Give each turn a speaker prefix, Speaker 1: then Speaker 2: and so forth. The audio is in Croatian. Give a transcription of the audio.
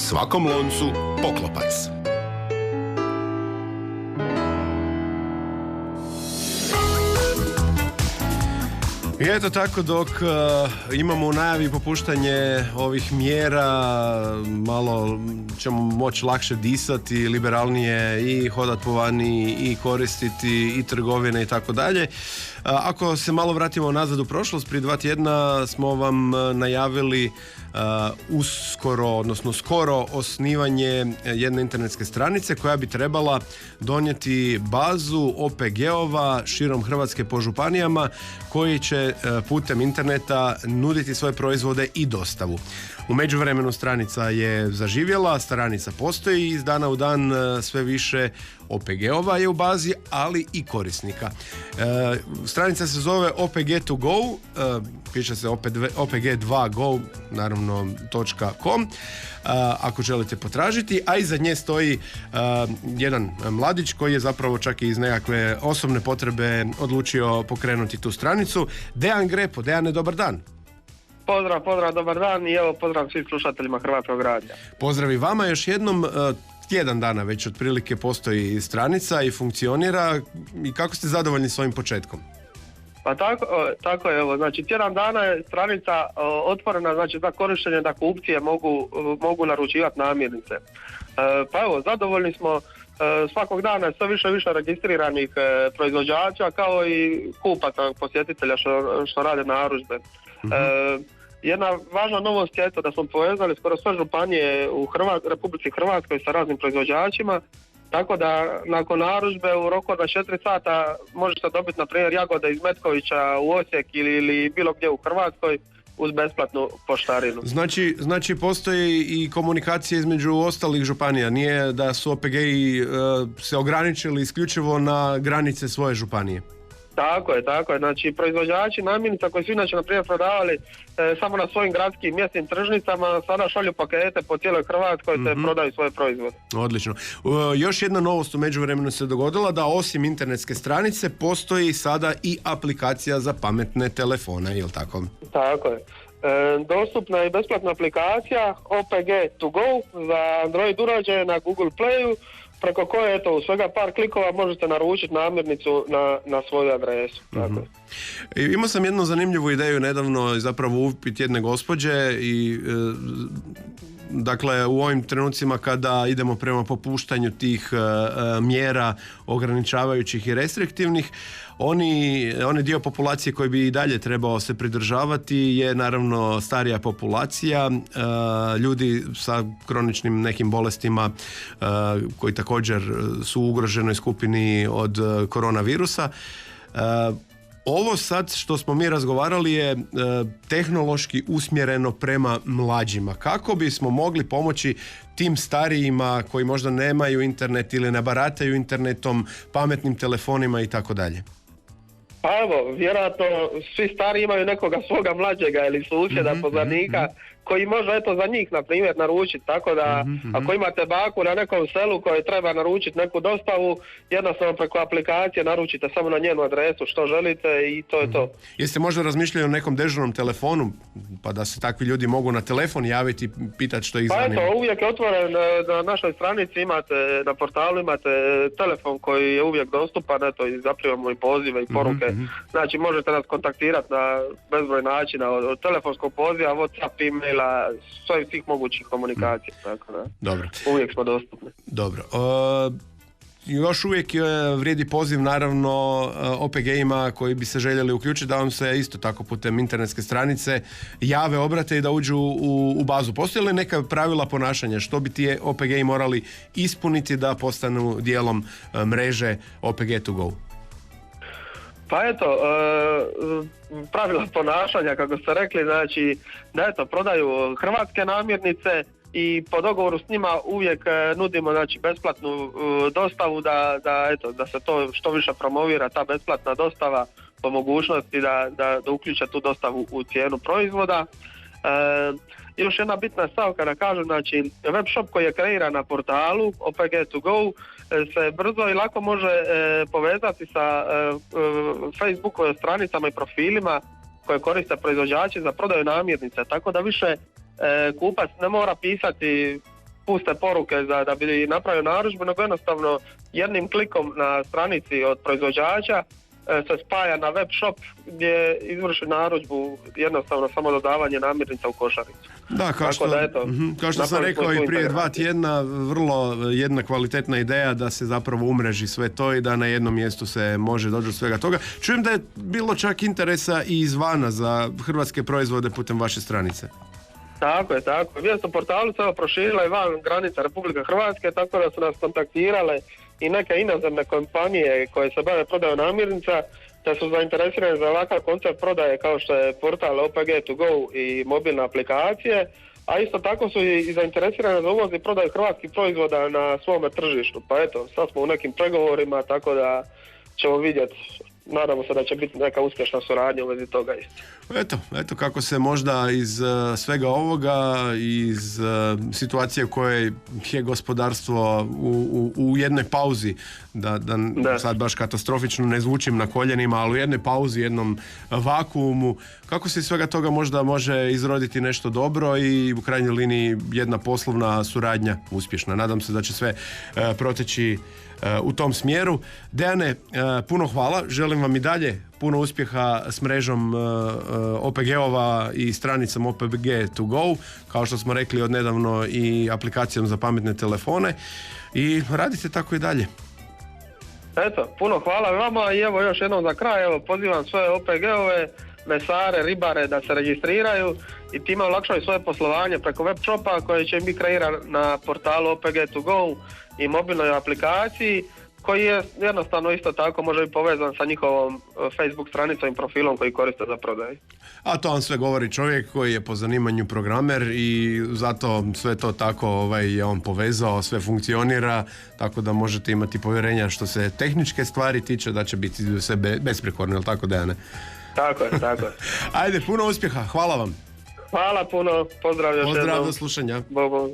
Speaker 1: svakom loncu poklopac. I eto tako, dok imamo u najavi popuštanje ovih mjera, malo ćemo moći lakše disati, liberalnije i hodat po vani i koristiti i trgovine i tako dalje. Ako se malo vratimo nazad u prošlost, prije 2 tjedna smo vam najavili skoro osnivanje jedne internetske stranice koja bi trebala donijeti bazu OPG-ova širom Hrvatske po županijama koji će putem interneta nuditi svoje proizvode i dostavu. U međuvremenu stranica je zaživjela, stranica postoji i iz dana u dan sve više OPG-ova je u bazi, ali i korisnika. Stranica se zove OPG2Go, piše se OPG2Go, naravno .com, ako želite potražiti, a iza nje stoji jedan mladić koji je zapravo čak i iz nekakve osobne potrebe odlučio pokrenuti tu stranicu. Dejan Grepo. Dejane, dobar dan.
Speaker 2: Pozdrav, dobar dan i evo pozdrav svim slušateljima Hrvatskog radija.
Speaker 1: Pozdrav i vama još jednom. Tjedan dana već otprilike postoji stranica i funkcionira. I kako ste zadovoljni svojim početkom?
Speaker 2: Pa tako je, evo, znači tjedan dana je stranica otvorena, znači za korištenje da kupci mogu naručivati namirnice. Pa evo, zadovoljni smo, svakog dana sve više registriranih proizvođača kao i kupaca, posjetitelja što rade narudžbe. Jedna važna novost je da smo povezali skoro sve županije u Republici Hrvatskoj sa raznim proizvođačima, tako da nakon narudžbe u roku od 4 sata možete dobiti na primjer jagode iz Metkovića u Osijek ili bilo gdje u Hrvatskoj uz besplatnu poštarinu.
Speaker 1: Znači postoji i komunikacija između ostalih županija, nije da su OPG-i se ograničili isključivo na granice svoje županije.
Speaker 2: Tako je. Znači, proizvođači namirnica koji su inače, na primjer, prodavali samo na svojim gradskim mjesnim tržnicama, sada šalju pakete po cijeloj Hrvatskoj te prodaju svoje proizvode.
Speaker 1: Odlično. Još jedna novost u međuvremenu se dogodila, da osim internetske stranice postoji sada i aplikacija za pametne telefone, je li tako?
Speaker 2: Tako je. Dostupna je besplatna aplikacija OPG2Go za Android uređaje na Google Playu, preko koje u svega par klikova možete naručiti namirnicu na svoju adresu.
Speaker 1: Imao sam jednu zanimljivu ideju nedavno, zapravo upit jedne gospođe i dakle u ovim trenucima kada idemo prema popuštanju tih mjera ograničavajućih i restriktivnih, oni dio populacije koji bi i dalje trebao se pridržavati je naravno starija populacija, ljudi sa kroničnim nekim bolestima koji također su u ugroženoj skupini od koronavirusa. Ovo sad što smo mi razgovarali je tehnološki usmjereno prema mlađima. Kako bismo mogli pomoći tim starijima koji možda nemaju internet ili ne barataju internetom, pametnim telefonima i tako dalje?
Speaker 2: Pa evo, vjerojatno svi stari imaju nekoga svoga mlađega ili susjeda, poznanika koji može za njih na primjer naručiti, tako da ako imate baku na nekom selu koji treba naručiti neku dostavu, jednostavno preko aplikacije naručite samo na njenu adresu što želite i to je to.
Speaker 1: Jeste možda razmišljali o nekom dežurnom telefonu, pa da se takvi ljudi mogu na telefon javiti i pitati što ih zanima?
Speaker 2: Pa uvijek je otvoren, na našoj stranici na portalu imate telefon koji je uvijek dostupan, i zaprimamo i pozive i poruke. Znači možete nas kontaktirati na bezbroj načina, od telefonskog poziva, WhatsApp, emaila, svih mogućih komunikacija. Tako da.
Speaker 1: Dobro.
Speaker 2: Uvijek smo dostupni.
Speaker 1: Dobro. Još uvijek vrijedi poziv naravno OPG-ima koji bi se željeli uključiti da vam se isto tako putem internetske stranice jave, obrate i da uđu u bazu. Postoje li neka pravila ponašanja što bi ti OPG-i morali ispuniti da postanu dijelom mreže OPG2Go?
Speaker 2: Pa pravila ponašanja, kako ste rekli, znači da prodaju hrvatske namirnice i po dogovoru s njima uvijek nudimo besplatnu dostavu da se to što više promovira, ta besplatna dostava, po mogućnosti da uključe tu dostavu u cijenu proizvoda. Još jedna bitna stavka da kažem, znači web shop koji je kreiran na portalu OPG2Go se brzo i lako može povezati sa Facebook stranicama i profilima koje koriste proizvođači za prodaju namirnica, tako da više kupac ne mora pisati puste poruke da bi napravio narudžbu, nego jednostavno jednim klikom na stranici od proizvođača se spaja na web shop gdje izvrši narudžbu, jednostavno samo dodavanje namirnica u košaricu.
Speaker 1: Da, kao što sam rekao i prije 2 tjedna, vrlo jedna kvalitetna ideja da se zapravo umreži sve to i da na jednom mjestu se može doći do svega toga. Čujem da je bilo čak interesa i izvana za hrvatske proizvode putem vaše stranice.
Speaker 2: Tako je. Vijest o portalu se proširila i van granica Republike Hrvatske, tako da su nas kontaktirale i neke inozemne kompanije koje se bave prodajom namirnica, te su zainteresirane za ovakav koncept prodaje kao što je portal OPG2Go i mobilne aplikacije, a isto tako su i zainteresirane za uvoz i prodaju hrvatskih proizvoda na svome tržištu. Pa eto, sad smo u nekim pregovorima, tako da ćemo vidjeti. Nadamo se da će biti neka uspješna suradnja u vezi toga isto.
Speaker 1: Eto kako se možda iz svega ovoga, iz situacije u kojoj je gospodarstvo u jednoj pauzi, da sad baš katastrofično ne zvučim na koljenima, ali u jednoj pauzi, jednom vakuumu, kako se iz svega toga možda može izroditi nešto dobro i u krajnjoj liniji jedna poslovna suradnja uspješna. Nadam se da će sve proteći u tom smjeru. Dejane, puno hvala. Želim vam i dalje puno uspjeha s mrežom OPG-ova i stranicom OPG2Go, kao što smo rekli odnedavno i aplikacijom za pametne telefone, i radite tako i dalje.
Speaker 2: Eto, puno hvala vama i evo još jednom za kraj, pozivam sve OPG-ove, mesare, ribare da se registriraju i time olakšaju svoje poslovanje preko web shopa koji će biti kreiran na portalu OPG2Go i mobilnoj aplikaciji, koji je jednostavno isto tako može biti povezan sa njihovom Facebook stranicom i profilom koji koriste za prodaju.
Speaker 1: A to vam sve govori čovjek koji je po zanimanju programer i zato sve to tako je on povezao, sve funkcionira, tako da možete imati povjerenja što se tehničke stvari tiče da će biti sve besprekorno, jel tako, Dejane?
Speaker 2: Tako je.
Speaker 1: Ajde, puno uspjeha, hvala vam.
Speaker 2: Hvala puno, pozdrav još jednom.
Speaker 1: Pozdrav, do slušanja.
Speaker 2: Bog.